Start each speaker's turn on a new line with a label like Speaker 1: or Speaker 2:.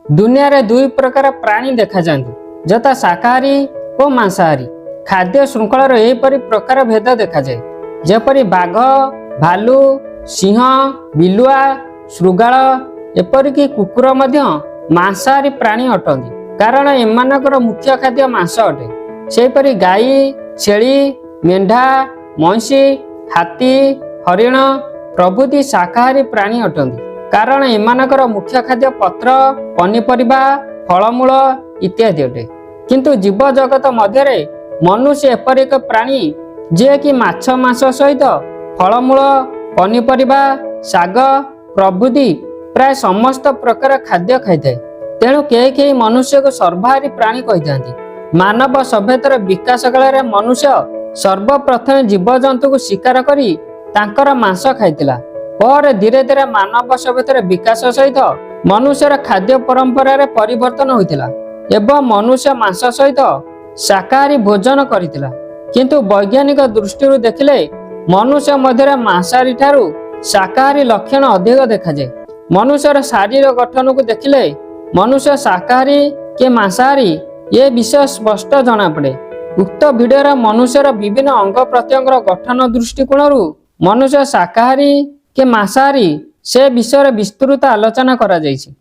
Speaker 1: दुनिया रे दुई प्रकार प्राणी देखा जाती, जथा शाकाहारी और मांसाहारी। खाद्य श्रृंखलार एहीपरि प्रकार भेद देखा जाए, जेपरि बाघ, भालू, सिंह, बिलुआ, शृगाल एपरिकी कुकुर मध्य मांसाहारी प्राणी अटंती, कारण एमानकर मुख्य खाद्य मांस अटे। सेहीपरि गाई, छेली, मेंढा, महिषी, हाथी, हरिण प्रभृति शाकाहारी प्राणी अटंती, कारण एमानकर मुख्य खाद्य पत्र, पनीपरिबा, फलमूल इत्यादि अटे। किंतु जीव जगत मध्य मनुष्य एपरि एक प्राणी जे कि माछ मांस सहित फलमूल, पनीपरिबा, शाग प्रभृति प्राय समस्त प्रकार खाद्य खाई। तेणु कई मनुष्य को सर्वाहारी प्राणी कही। मानव सभ्यतार विकास काल मनुष्य सर्वप्रथम जीवजंतु को शिकार करी तांकर मांस खाइतिला। पर धीरे धीरे मानव सभ्यतार विकास सहित मनुष्यर खाद्य परंपरा रे परिवर्तन होइतिला एवं मनुष्य मांस सहित शाकाहारी भोजन करितिला। किंतु वैज्ञानिक दृष्टि देखिले मनुष्य मध्य मांसाहारी ठारू शाकाहारी लक्षण अधिक देखा जाए। मनुष्यर शारीर गठन को देखिले मनुष्य शाकाहारी के मांसाहारी ये विषय स्पष्ट जना पड़े। उक्त भिडियो मनुष्यर विभिन्न अंग प्रत्यंग गठन दृष्टिकोण मनुष्य शाकाहारी के मांसाहारी से विषय विस्तृत आलोचना करा जायछि।